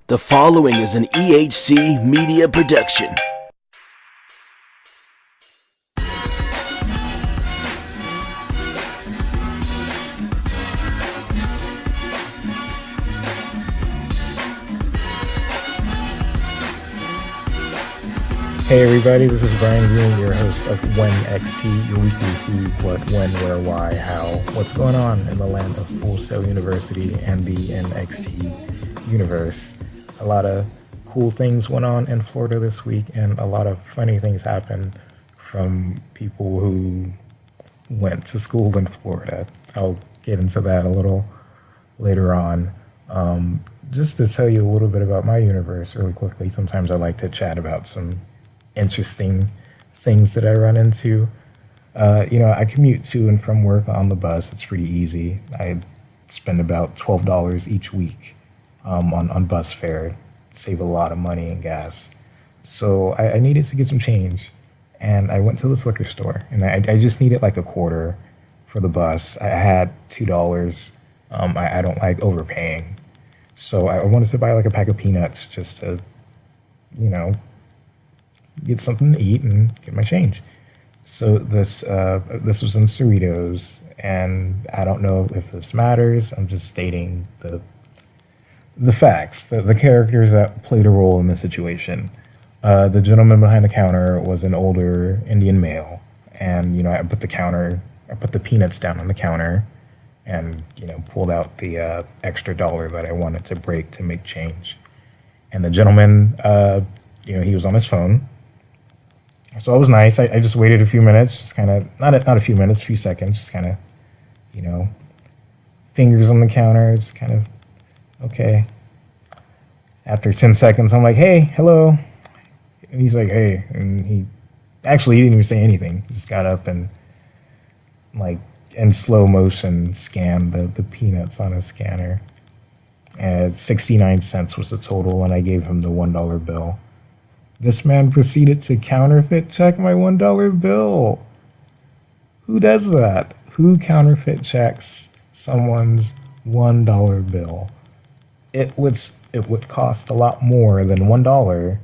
The following is an EHC media production. Hey everybody, this is Brian Green, your host of Whenxt, your weekly who, what, when, where, why, how, what's going on in the land of Fullsail University and the NXT universe. A lot of cool things went on in Florida this week, and a lot of funny things happened from people who went to school in Florida. I'll get into that a little later on. Just to tell you a little bit about my universe really quickly, sometimes I like to chat about some interesting things that I run into. I commute to and from work on the bus. It's pretty easy. I spend about $12 each week on bus fare, save a lot of money in gas. So I needed to get some change, and I went to this liquor store, and I just needed like a quarter for the bus. I had $2. I don't like overpaying. So I wanted to buy like a pack of peanuts just to, get something to eat and get my change. So this was in Cerritos, and I don't know if this matters. I'm just stating the facts, the characters that played a role in the situation. The gentleman behind the counter was an older Indian male, and I put the peanuts down on the counter, and pulled out the extra dollar that I wanted to break to make change. And the gentleman, he was on his phone. So it was nice. I just waited a few minutes, just kind of, not a few minutes, a few seconds, just kind of, fingers on the counter, just kind of, okay. After 10 seconds, I'm like, hey, hello. And he's like, hey. And he didn't even say anything. He just got up and, like, in slow motion, scanned the peanuts on his scanner. And 69 cents was the total, and I gave him the $1 bill. This man proceeded to counterfeit check my $1 bill. Who does that? Who counterfeit checks someone's $1 bill? It would cost a lot more than $1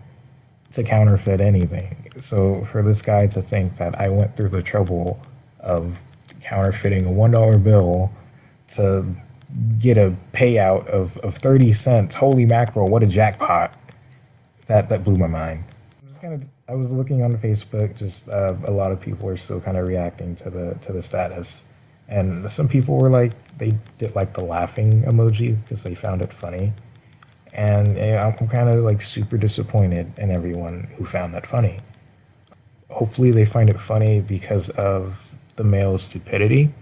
to counterfeit anything. So for this guy to think that I went through the trouble of counterfeiting a $1 bill to get a payout of 30 cents, holy mackerel, what a jackpot. That blew my mind. I was looking on Facebook, just a lot of people are still kind of reacting to the status. And some people were like, they did like the laughing emoji because they found it funny. And I'm kind of like super disappointed in everyone who found that funny. Hopefully they find it funny because of the male's stupidity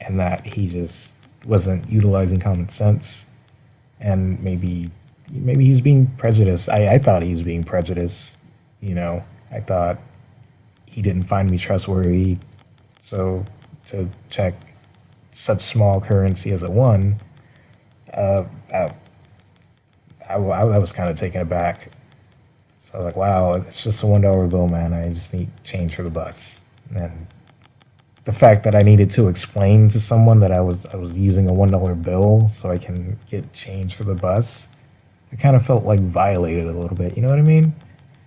and that he just wasn't utilizing common sense, and maybe he was being prejudiced. I thought he was being prejudiced. I thought he didn't find me trustworthy. So to check such small currency as a one, I was kind of taken aback. So I was like, wow, it's just a $1 bill, man. I just need change for the bus. And the fact that I needed to explain to someone that I was using a $1 bill so I can get change for the bus, it kind of felt like violated a little bit, you know what I mean?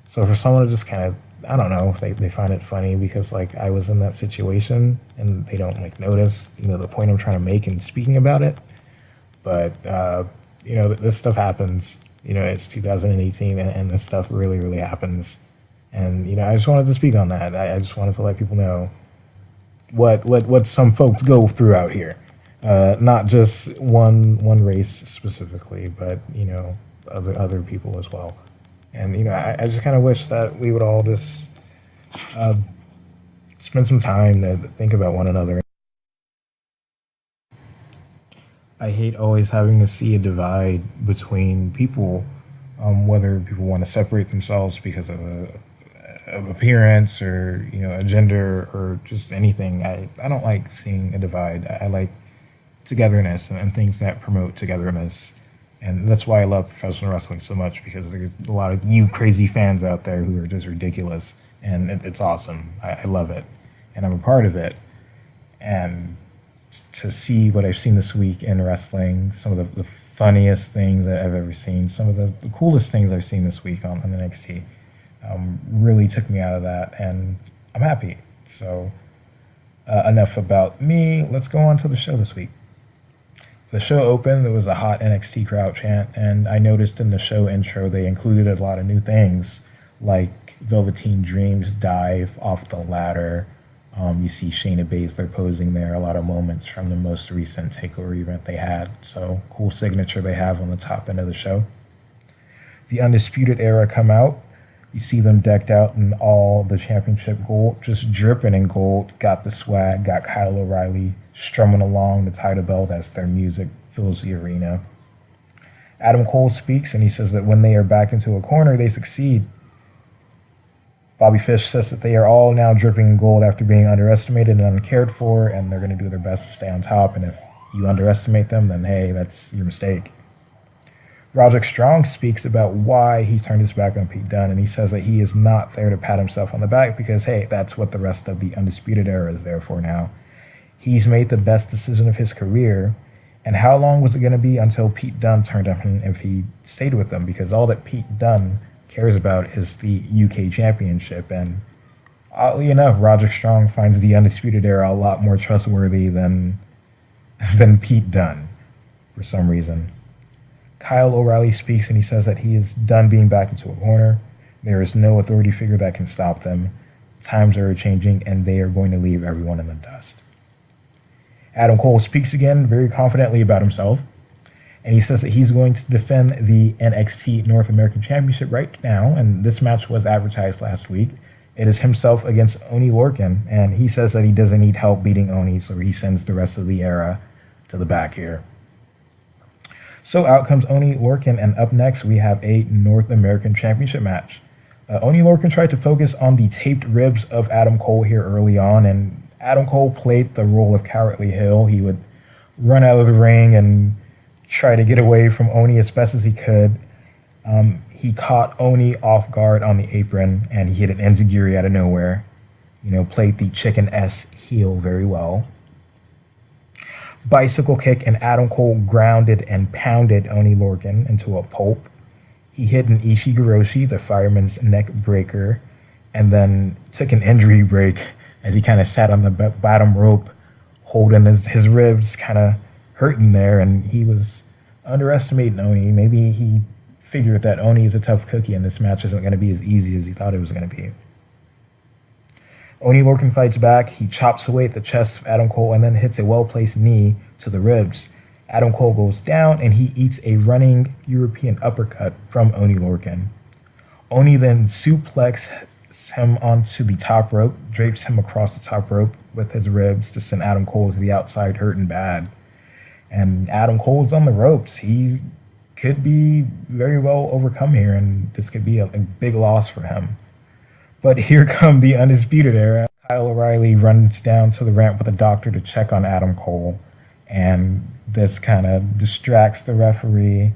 So for someone to just kind of, I don't know, they find it funny because like I was in that situation and they don't like notice, the point I'm trying to make in speaking about it. But, this stuff happens, it's 2018 and this stuff really, really happens. And, I just wanted to speak on that. I just wanted to let people know what some folks go through out here. Not just one race specifically, but, other people as well. And, I just kind of wish that we would all just spend some time to think about one another. I hate always having to see a divide between people, whether people want to separate themselves because of appearance or, a gender or just anything. I don't like seeing a divide. I like togetherness and things that promote togetherness. And that's why I love professional wrestling so much, because there's a lot of you crazy fans out there who are just ridiculous, and it's awesome. I love it, and I'm a part of it. And to see what I've seen this week in wrestling, some of the funniest things that I've ever seen, some of the coolest things I've seen this week on NXT, really took me out of that, and I'm happy. So, enough about me. Let's go on to the show this week. The show opened, there was a hot NXT crowd chant, and I noticed in the show intro they included a lot of new things, like Velveteen Dream's dive off the ladder. You see Shayna Baszler posing there, a lot of moments from the most recent TakeOver event they had. So, cool signature they have on the top end of the show. The Undisputed Era come out. You see them decked out in all the championship gold, just dripping in gold. Got the swag, got Kyle O'Reilly strumming along the title belt as their music fills the arena. Adam Cole speaks and he says that when they are backed into a corner, they succeed. Bobby Fish says that they are all now dripping in gold after being underestimated and uncared for, and they're going to do their best to stay on top. And if you underestimate them, then hey, that's your mistake. Roderick Strong speaks about why he turned his back on Pete Dunne, and he says that he is not there to pat himself on the back because, hey, that's what the rest of the Undisputed Era is there for now. He's made the best decision of his career, and how long was it going to be until Pete Dunne turned up him if he stayed with them? Because all that Pete Dunne cares about is the UK Championship, and oddly enough, Roderick Strong finds the Undisputed Era a lot more trustworthy than Pete Dunne for some reason. Kyle O'Reilly speaks and he says that he is done being backed into a corner. There is no authority figure that can stop them. Times are changing and they are going to leave everyone in the dust. Adam Cole speaks again very confidently about himself, and he says that he's going to defend the NXT North American Championship right now, and this match was advertised last week. It is himself against Oney Lorcan, and he says that he doesn't need help beating Oney, so he sends the rest of the era to the back here. So out comes Oney Lorcan, and up next we have a North American Championship match. Oney Lorcan tried to focus on the taped ribs of Adam Cole here early on, and Adam Cole played the role of Cowardly Hill. He would run out of the ring and try to get away from Oney as best as he could. He caught Oney off guard on the apron, and he hit an enziguri out of nowhere. Played the Chicken S heel very well. Bicycle kick, and Adam Cole grounded and pounded Oney Lorcan into a pulp. He hit an Ishigoroshi, the fireman's neck breaker, and then took an injury break as he kind of sat on the bottom rope, holding his ribs kind of hurting there, and he was underestimating Oney. Maybe he figured that Oney is a tough cookie and this match isn't going to be as easy as he thought it was going to be. Oney Lorcan fights back. He chops away at the chest of Adam Cole and then hits a well-placed knee to the ribs. Adam Cole goes down and he eats a running European uppercut from Oney Lorcan. Oney then suplexes him onto the top rope, drapes him across the top rope with his ribs to send Adam Cole to the outside hurting bad. And Adam Cole's on the ropes. He could be very well overcome here, and this could be a big loss for him. But here come the Undisputed Era. Kyle O'Reilly runs down to the ramp with a doctor to check on Adam Cole, and this kind of distracts the referee.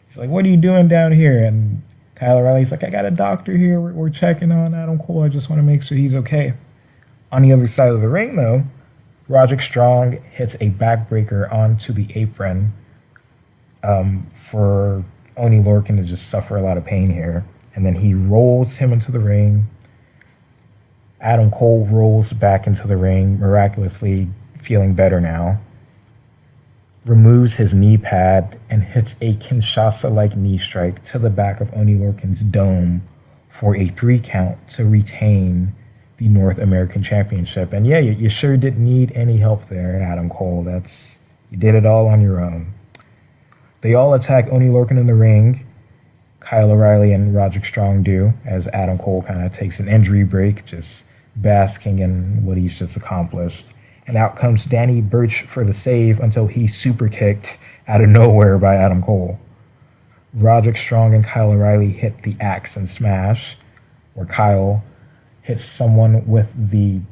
He's like, "What are you doing down here?" And Kyle O'Reilly's like, "I got a doctor here. We're checking on Adam Cole. I just want to make sure he's okay." On the other side of the ring, though, Roderick Strong hits a backbreaker onto the apron for Oney Lorcan to just suffer a lot of pain here. And then he rolls him into the ring. Adam Cole rolls back into the ring, miraculously feeling better now. Removes his knee pad and hits a Kinshasa-like knee strike to the back of Oney Lorcan's dome for a 3 count to retain the North American Championship. And yeah, you sure didn't need any help there, Adam Cole. You did it all on your own. They all attack Oney Lorcan in the ring. Kyle O'Reilly and Roderick Strong do, as Adam Cole kind of takes an injury break, just basking in what he's just accomplished. And out comes Danny Burch for the save until he's super kicked out of nowhere by Adam Cole. Roderick Strong and Kyle O'Reilly hit the axe and smash, where Kyle hits someone with the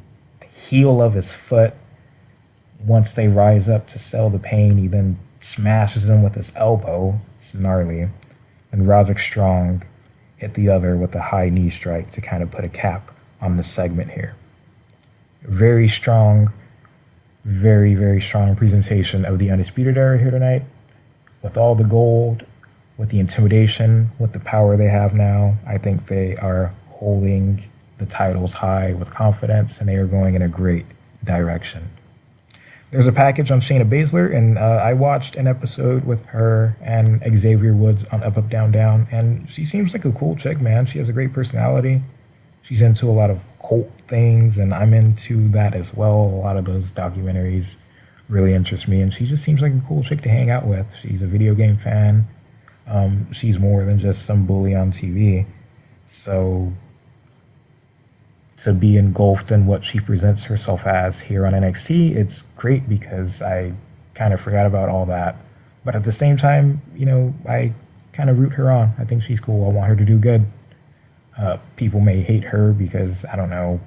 heel of his foot. Once they rise up to sell the pain, he then smashes him with his elbow. It's gnarly. And Roderick Strong hit the other with a high knee strike to kind of put a cap on the segment here. Very strong, Very, very strong presentation of the Undisputed Era here tonight. With all the gold, with the intimidation, with the power they have now, I think they are holding the titles high with confidence, and they are going in a great direction. There's a package on Shayna Baszler, and I watched an episode with her and Xavier Woods on Up Up Down Down, and she seems like a cool chick, man. She has a great personality. She's into a lot of cult things, and I'm into that as well. A lot of those documentaries really interest me, and she just seems like a cool chick to hang out with. She's a video game fan. She's more than just some bully on TV. So to be engulfed in what she presents herself as here on NXT, it's great because I kind of forgot about all that. But at the same time, I kind of root her on. I think she's cool. I want her to do good. People may hate her because, I don't know,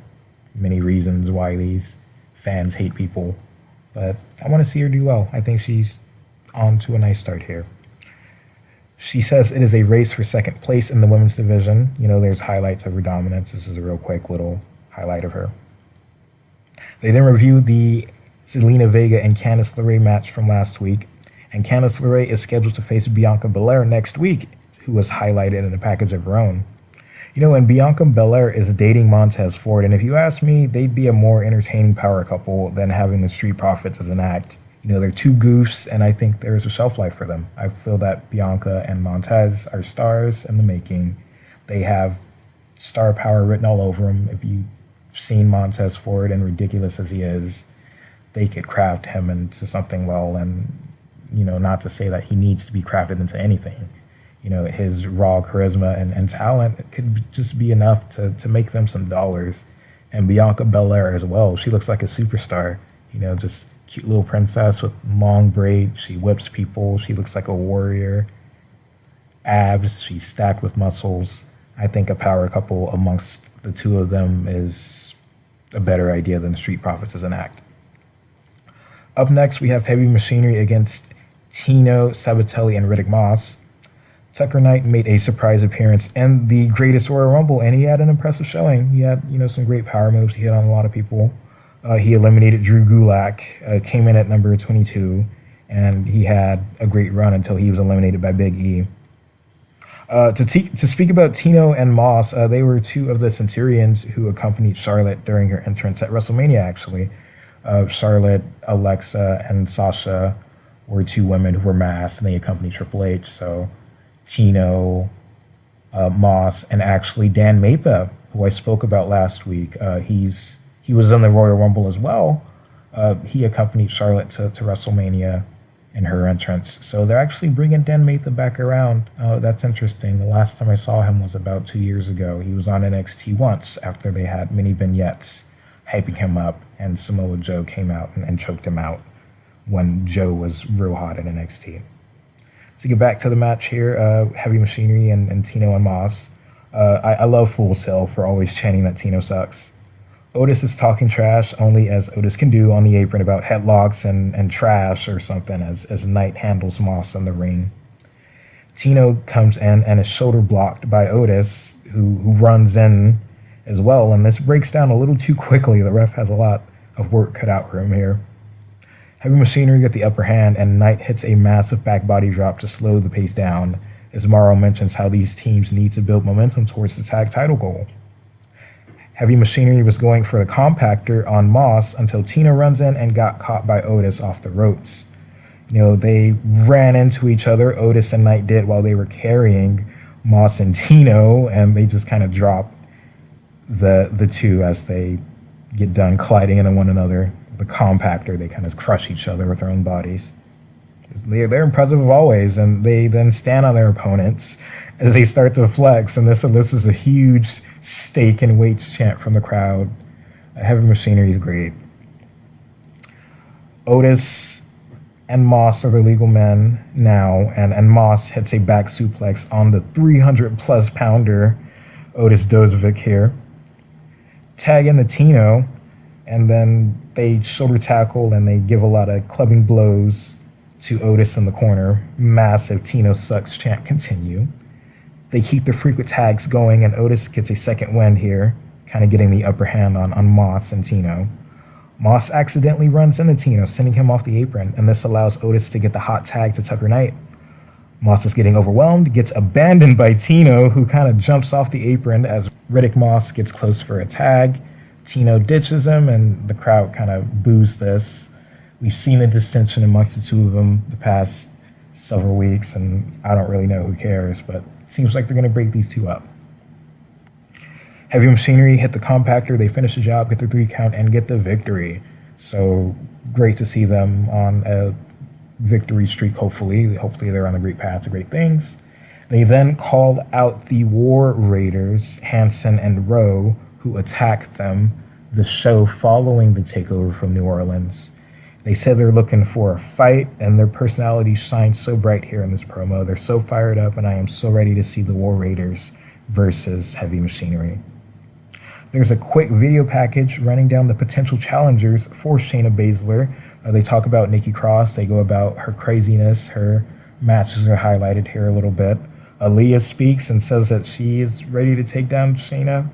many reasons why these fans hate people. But I want to see her do well. I think she's on to a nice start here. She says it is a race for second place in the women's division. There's highlights of her dominance. This is a real quick little highlight of her. They then review the Zelina Vega and Candice LeRae match from last week. And Candice LeRae is scheduled to face Bianca Belair next week, who was highlighted in a package of her own. And Bianca Belair is dating Montez Ford, and if you ask me, they'd be a more entertaining power couple than having the Street Profits as an act. They're two goofs, and I think there's a shelf life for them. I feel that Bianca and Montez are stars in the making. They have star power written all over them. If you've seen Montez Ford, and ridiculous as he is, they could craft him into something well, and, not to say that he needs to be crafted into anything. His raw charisma and talent could just be enough to make them some dollars. And Bianca Belair as well. She looks like a superstar, just cute little princess with long braids. She whips people. She looks like a warrior. Abs. She's stacked with muscles. I think a power couple amongst the two of them is a better idea than Street Profits as an act. Up next, we have Heavy Machinery against Tino Sabatelli and Riddick Moss. Tucker Knight made a surprise appearance in the Greatest Royal Rumble, and he had an impressive showing. He had, some great power moves. He hit on a lot of people. He eliminated Drew Gulak, came in at number 22, and he had a great run until he was eliminated by Big E. To speak about Tino and Moss, they were two of the Centurions who accompanied Charlotte during her entrance at WrestleMania, actually. Charlotte, Alexa, and Sasha were two women who were masked, and they accompanied Triple H, so Tino, Moss, and actually Dan Matha, who I spoke about last week. He was in the Royal Rumble as well. He accompanied Charlotte to WrestleMania in her entrance. So they're actually bringing Dan Matha back around. That's interesting. The last time I saw him was about 2 years ago. He was on NXT once after they had many vignettes hyping him up, and Samoa Joe came out and choked him out when Joe was real hot at NXT. To get back to the match here, Heavy Machinery and Tino and Moss. I love Fullsail for always chanting that Tino sucks. Otis is talking trash only as Otis can do on the apron about headlocks and trash or something as Knight handles Moss in the ring. Tino comes in and is shoulder blocked by Otis, who runs in as well, and this breaks down a little too quickly. The ref has a lot of work cut out for him here. Heavy Machinery got the upper hand, and Knight hits a massive back body drop to slow the pace down, as Morrow mentions how these teams need to build momentum towards the tag title goal. Heavy Machinery was going for the compactor on Moss until Tina runs in and got caught by Otis off the ropes. They ran into each other, Otis and Knight did, while they were carrying Moss and Tino, and they just kind of drop the two as they get done colliding into one another. The compactor, they kind of crush each other with their own bodies. They're impressive always, and they then stand on their opponents as they start to flex, and this is a huge stake and weight chant from the crowd. Heavy Machinery is great. Otis and Moss are the legal men now, and Moss hits a back suplex on the 300-plus pounder Otis Dozovic here. Tag in the Tino, and then they shoulder tackle and they give a lot of clubbing blows to Otis in the corner. Massive Tino sucks chant continue. They keep the frequent tags going, and Otis gets a second wind here, kind of getting the upper hand on Moss and Tino. Moss accidentally runs into Tino, sending him off the apron, and this allows Otis to get the hot tag to Tucker Knight. Moss is getting overwhelmed, gets abandoned by Tino, who kind of jumps off the apron as Riddick Moss gets close for a tag. Tino ditches him, and the crowd kind of boos this. We've seen a dissension amongst the two of them the past several weeks, and I don't really know who cares, but it seems like they're going to break these two up. Heavy Machinery hit the compactor, they finish the job, get the 3 count, and get the victory. So great to see them on a victory streak, hopefully. Hopefully they're on a great path to great things. They then called out the War Raiders, Hanson and Rowe, who attacked them the show following the takeover from New Orleans. They said they're looking for a fight, and their personalities shine so bright here in this promo. They're so fired up, and I am so ready to see the War Raiders versus Heavy Machinery. There's a quick video package running down the potential challengers for Shayna Baszler. They talk about Nikki Cross. They go about her craziness. Her matches are highlighted here a little bit. Aaliyah speaks and says that she is ready to take down Shayna.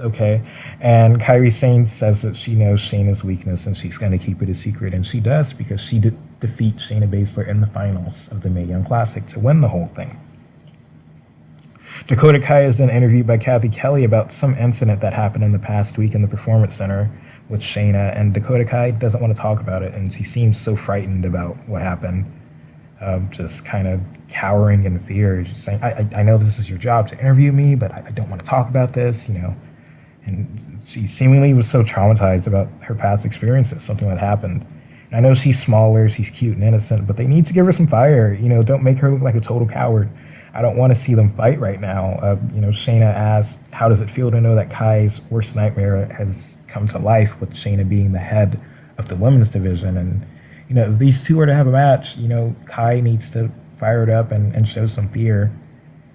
Okay. And Kairi Sane says that she knows Shayna's weakness and she's going to keep it a secret. And she does, because she did defeat Shayna Baszler in the finals of the Mae Young Classic to win the whole thing. Dakota Kai is then interviewed by Kathy Kelly about some incident that happened in the past week in the Performance Center with Shayna, and Dakota Kai doesn't want to talk about it, and she seems so frightened about what happened, just kind of cowering in fear. She's saying, I know this is your job to interview me, but I don't want to talk about this, And she seemingly was so traumatized about her past experiences, something that happened. And I know she's smaller, she's cute and innocent, but they need to give her some fire. Don't make her look like a total coward. I don't want to see them fight right now. Shayna asked, how does it feel to know that Kai's worst nightmare has come to life, with Shayna being the head of the women's division? And, if these two are to have a match, Kai needs to fire it up and show some fear.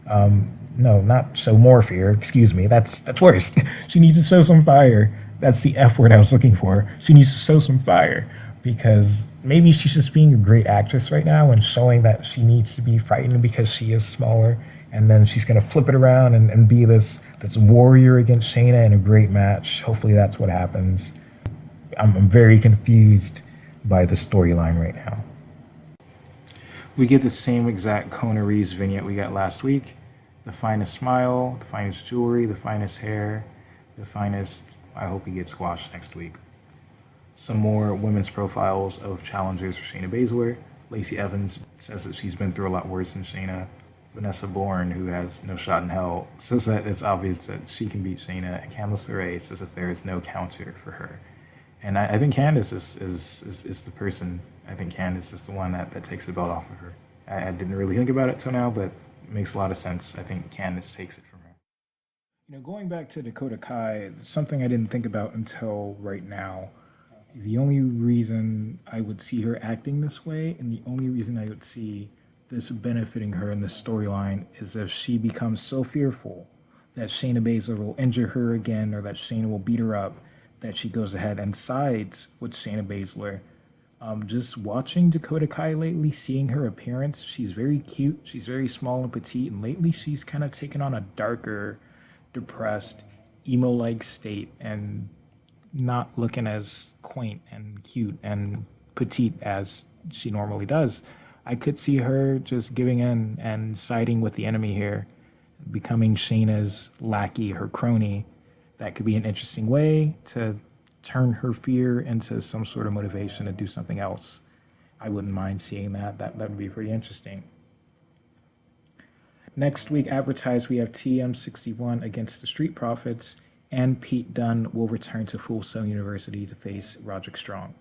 No, not show more fear. Excuse me. That's worse. She needs to show some fire. That's the F word I was looking for. She needs to show some fire, because maybe she's just being a great actress right now and showing that she needs to be frightened because she is smaller, and then she's going to flip it around and be this warrior against Shayna in a great match. Hopefully that's what happens. I'm very confused by the storyline right now. We get the same exact Kona Reeves vignette we got last week. The finest smile, the finest jewelry, the finest hair, the finest... I hope he gets squashed next week. Some more women's profiles of challengers for Shayna Baszler. Lacey Evans says that she's been through a lot worse than Shayna. Vanessa Bourne, who has no shot in hell, says that it's obvious that she can beat Shayna. And Candice LeRae says that there is no counter for her. And I think Candice is the person. I think Candice is the one that takes the belt off of her. I didn't really think about it till now, but it makes a lot of sense. I think Candice takes it from her. Going back to Dakota Kai, something I didn't think about until right now. The only reason I would see her acting this way, and the only reason I would see this benefiting her in this storyline, is if she becomes so fearful that Shayna Baszler will injure her again, or that Shayna will beat her up, that she goes ahead and sides with Shayna Baszler. Just watching Dakota Kai lately, seeing her appearance, she's very cute, she's very small and petite, and lately she's kind of taken on a darker, depressed, emo-like state, and not looking as quaint and cute and petite as she normally does. I could see her just giving in and siding with the enemy here, becoming Shayna's lackey, her crony. That could be an interesting way to turn her fear into some sort of motivation to do something else. I wouldn't mind seeing that. That would be pretty interesting. Next week, advertised, we have TM61 against the Street Profits, and Pete Dunne will return to Full Sail University to face Roderick Strong.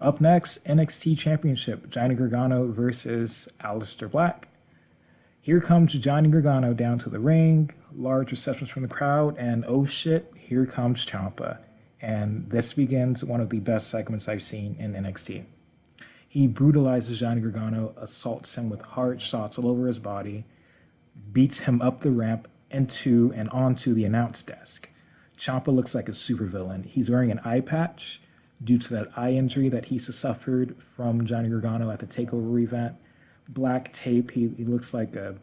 Up next, NXT Championship, Johnny Gargano versus Aleister Black. Here comes Johnny Gargano down to the ring, large receptions from the crowd, and oh shit, here comes Ciampa. And this begins one of the best segments I've seen in NXT. He brutalizes Johnny Gargano, assaults him with hard shots all over his body, beats him up the ramp into and onto the announce desk. Ciampa looks like a supervillain. He's wearing an eye patch due to that eye injury that he suffered from Johnny Gargano at the Takeover event. Black tape, he looks like a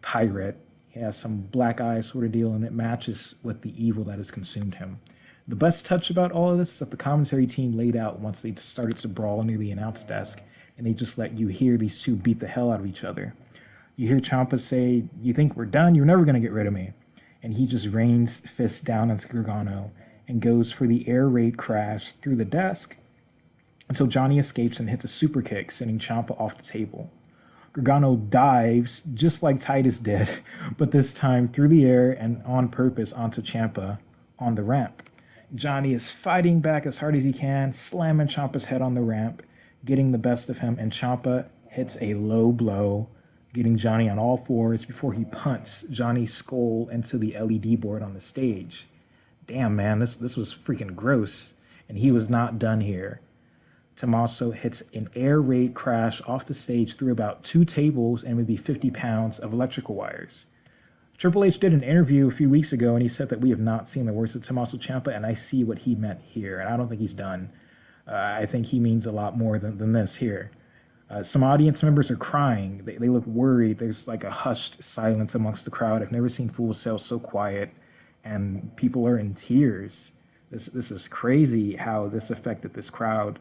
pirate. He has some black eye sort of deal, and it matches with the evil that has consumed him. The best touch about all of this is that the commentary team laid out once they started to brawl near the announce desk, and they just let you hear these two beat the hell out of each other. You hear Ciampa say, "You think we're done? You're never going to get rid of me." And he just rains fists down into Gargano and goes for the air raid crash through the desk until Johnny escapes and hits a super kick, sending Ciampa off the table. Gargano dives just like Titus did, but this time through the air and on purpose onto Ciampa on the ramp. Johnny is fighting back as hard as he can, slamming Ciampa's head on the ramp, getting the best of him, and Ciampa hits a low blow, getting Johnny on all fours before he punts Johnny's skull into the LED board on the stage. Damn, man, this was freaking gross, and he was not done here. Tommaso hits an air raid crash off the stage through about 2 tables and maybe 50 pounds of electrical wires. Triple H did an interview a few weeks ago, and he said that we have not seen the worst of Tommaso Ciampa, and I see what he meant here, and I don't think he's done. I think he means a lot more than this here. Some audience members are crying. They look worried. There's like a hushed silence amongst the crowd. I've never seen Fullsail so quiet, and people are in tears. This is crazy how this affected this crowd.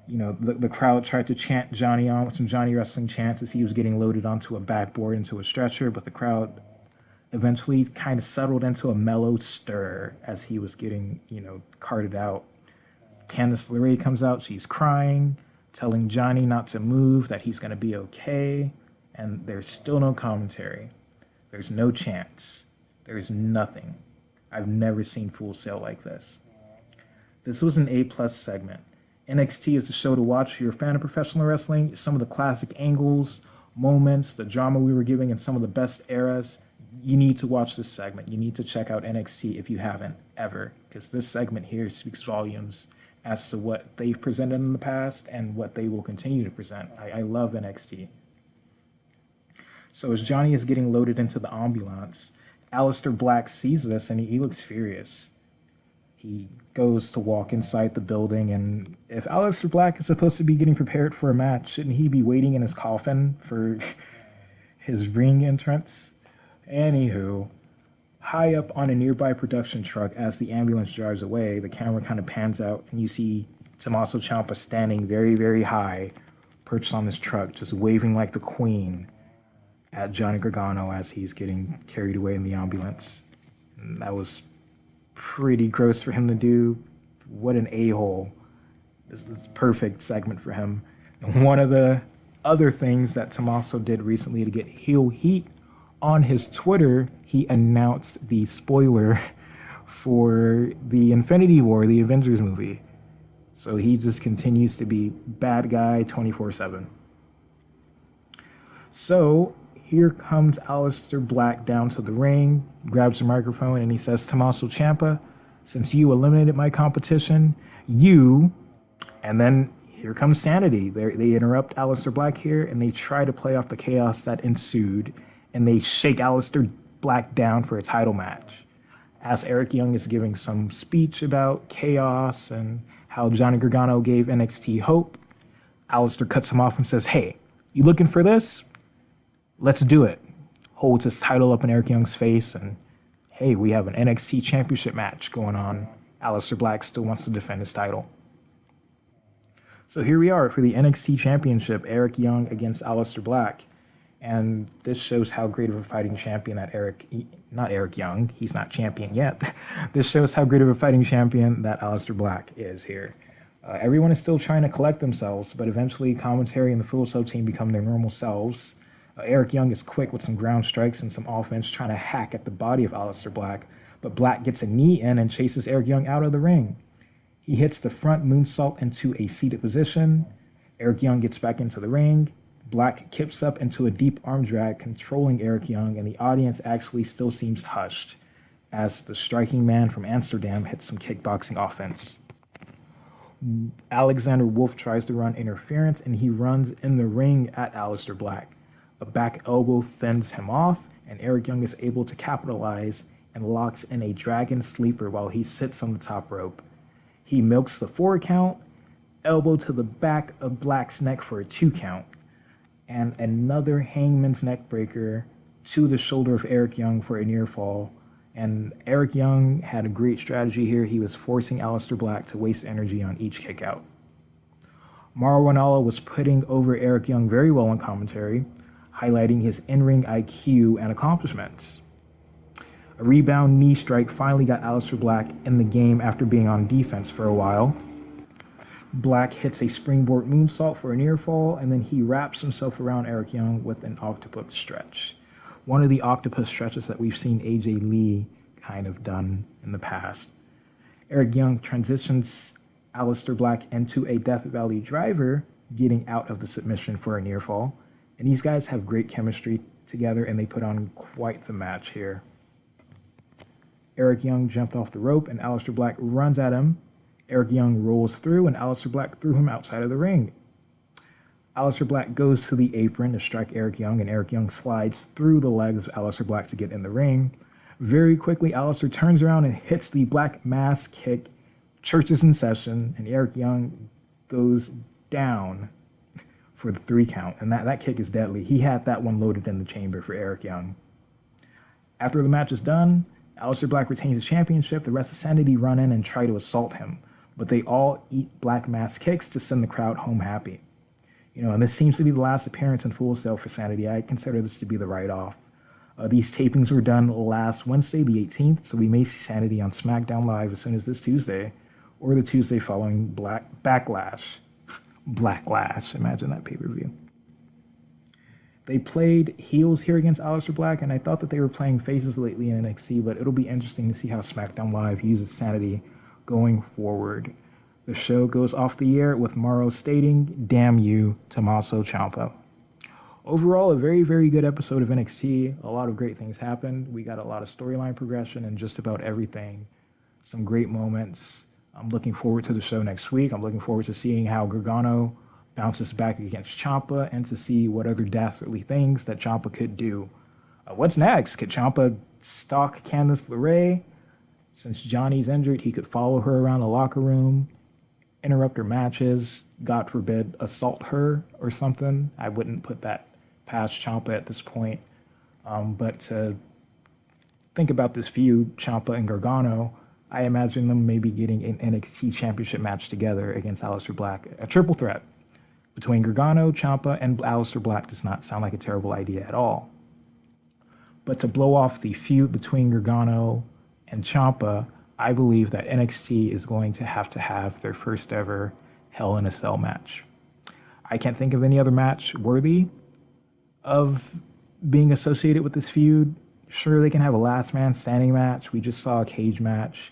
You know, the crowd tried to chant Johnny on with some Johnny wrestling chants as he was getting loaded onto a backboard into a stretcher, but the crowd eventually kind of settled into a mellow stir as he was getting, carted out. Candice LeRae comes out. She's crying, telling Johnny not to move, that he's going to be okay, and there's still no commentary. There's no chants. There's nothing. I've never seen Fullsail like this. This was an A+ segment. NXT is the show to watch if you're a fan of professional wrestling. Some of the classic angles, moments, the drama we were giving in some of the best eras. You need to watch this segment. You need to check out NXT if you haven't ever, because this segment here speaks volumes as to what they've presented in the past and what they will continue to present. I love NXT. So as Johnny is getting loaded into the ambulance, Aleister Black sees this and he looks furious. He goes to walk inside the building, and if Aleister Black is supposed to be getting prepared for a match, shouldn't he be waiting in his coffin for his ring entrance? Anywho, high up on a nearby production truck as the ambulance drives away, the camera kind of pans out and you see Tommaso Ciampa standing very, very high, perched on this truck, just waving like the queen at Johnny Gargano as he's getting carried away in the ambulance. And that was pretty gross for him to do. What an a-hole. This is perfect segment for him. And one of the other things that Tommaso did recently to get heel heat, on his Twitter, he announced the spoiler for the Infinity War, the Avengers movie. So he just continues to be bad guy 24/7. So here comes Aleister Black down to the ring, grabs the microphone, and he says, "Tommaso Ciampa, since you eliminated my competition, you..." And then here comes Sanity. They interrupt Aleister Black here, and they try to play off the chaos that ensued, and they shake Aleister Black down for a title match. As Eric Young is giving some speech about chaos and how Johnny Gargano gave NXT hope, Aleister cuts him off and says, "Hey, you looking for this? Let's do it." Holds his title up in Eric Young's face, and hey, we have an NXT championship match going on. Aleister Black still wants to defend his title. So here we are for the NXT championship, Eric Young against Aleister Black. And this shows how great of a fighting champion that not Eric Young, he's not champion yet. This shows how great of a fighting champion that Aleister Black is here. Everyone is still trying to collect themselves, but eventually commentary and the Fullsail team become their normal selves. Eric Young is quick with some ground strikes and some offense, trying to hack at the body of Aleister Black, but Black gets a knee in and chases Eric Young out of the ring. He hits the front moonsault into a seated position. Eric Young gets back into the ring. Black kips up into a deep arm drag, controlling Eric Young, and the audience actually still seems hushed as the striking man from Amsterdam hits some kickboxing offense. Alexander Wolf tries to run interference, and he runs in the ring at Aleister Black. A back elbow fends him off, and Eric Young is able to capitalize and locks in a dragon sleeper while he sits on the top rope. He milks the 4 count, elbow to the back of Black's neck for a 2 count, and another hangman's neck breaker to the shoulder of Eric Young for a near fall, And Eric Young had a great strategy here. He was forcing Aleister Black to waste energy on each kick out. Mauro Ranallo was putting over Eric Young very well in commentary, highlighting his in-ring IQ and accomplishments. A rebound knee strike finally got Aleister Black in the game after being on defense for a while. Black hits a springboard moonsault for a near fall, and then he wraps himself around Eric Young with an octopus stretch. One of the octopus stretches that we've seen AJ Lee kind of done in the past. Eric Young transitions Aleister Black into a Death Valley driver, getting out of the submission for a near fall. And these guys have great chemistry together, and they put on quite the match here. Eric Young jumped off the rope, and Aleister Black runs at him. Eric Young rolls through, and Aleister Black threw him outside of the ring. Aleister Black goes to the apron to strike Eric Young, and Eric Young slides through the legs of Aleister Black to get in the ring. Very quickly, Aleister turns around and hits the Black Mass kick. Church is in session, and Eric Young goes down for the 3 count, and that kick is deadly. He had that one loaded in the chamber for Eric Young. After the match is done, Aleister Black retains his championship. The rest of Sanity run in and try to assault him, but they all eat Black Mass kicks to send the crowd home happy. And this seems to be the last appearance in Fullsail for Sanity. I consider this to be the write-off. These tapings were done last Wednesday, the 18th, so we may see Sanity on SmackDown Live as soon as this Tuesday, or the Tuesday following Backlash. Blacklash, imagine that pay-per-view. They played heels here against Aleister Black, and I thought that they were playing faces lately in NXT, but it'll be interesting to see how SmackDown Live uses Sanity going forward. The show goes off the air with Mauro stating, "Damn you, Tommaso Ciampa." Overall, a very, very good episode of NXT. A lot of great things happened. We got a lot of storyline progression and just about everything. Some great moments. I'm looking forward to the show next week. I'm looking forward to seeing how Gargano bounces back against Ciampa and to see what other dastardly things that Ciampa could do. What's next? Could Ciampa stalk Candice LeRae? Since Johnny's injured, he could follow her around the locker room, interrupt her matches, God forbid, assault her or something. I wouldn't put that past Ciampa at this point. But to think about this feud, Ciampa and Gargano, I imagine them maybe getting an NXT championship match together against Aleister Black. A triple threat between Gargano, Ciampa, and Aleister Black does not sound like a terrible idea at all. But to blow off the feud between Gargano and Ciampa, I believe that NXT is going to have their first ever Hell in a Cell match. I can't think of any other match worthy of being associated with this feud. Sure, they can have a last man standing match. We just saw a cage match.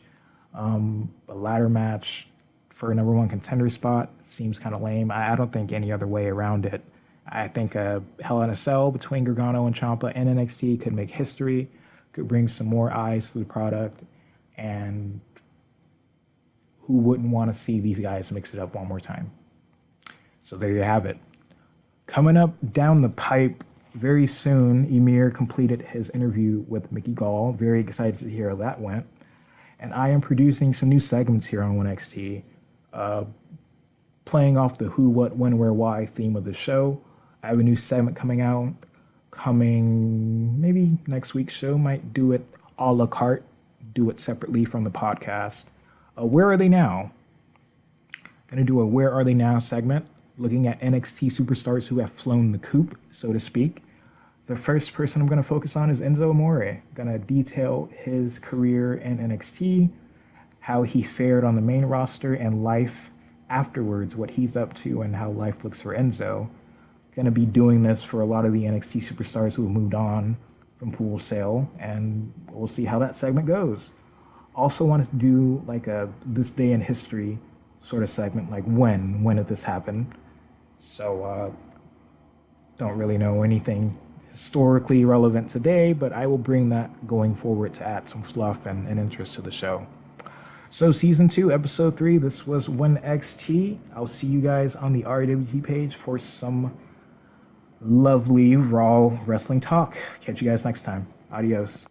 A ladder match for a number 1 contender spot seems kind of lame. I don't think any other way around it. I think a Hell in a Cell between Gargano and Ciampa and NXT could make history, could bring some more eyes to the product, and who wouldn't want to see these guys mix it up one more time? So there you have it. Coming up down the pipe very soon, Emir completed his interview with Mickey Gall. Very excited to hear how that went. And I am producing some new segments here on NXT, playing off the who, what, when, where, why theme of the show. I have a new segment coming maybe next week's show. Might do it a la carte, do it separately from the podcast. Where are they now? Going to do a Where Are They Now segment, looking at NXT superstars who have flown the coop, so to speak. The first person I'm going to focus on is Enzo Amore. Going to detail his career in NXT, how he fared on the main roster, and life afterwards, what he's up to, and how life looks for Enzo. Going to be doing this for a lot of the NXT superstars who have moved on from Fullsail, and we'll see how that segment goes. Also wanted to do like a This Day in History sort of segment, like when did this happen? So don't really know anything historically relevant today, but I will bring that going forward to add some fluff and interest to the show. So Season 2, Episode 3, this was Whenxt. I'll see you guys on the RWT page for some lovely Raw wrestling talk. Catch you guys next time. Adios.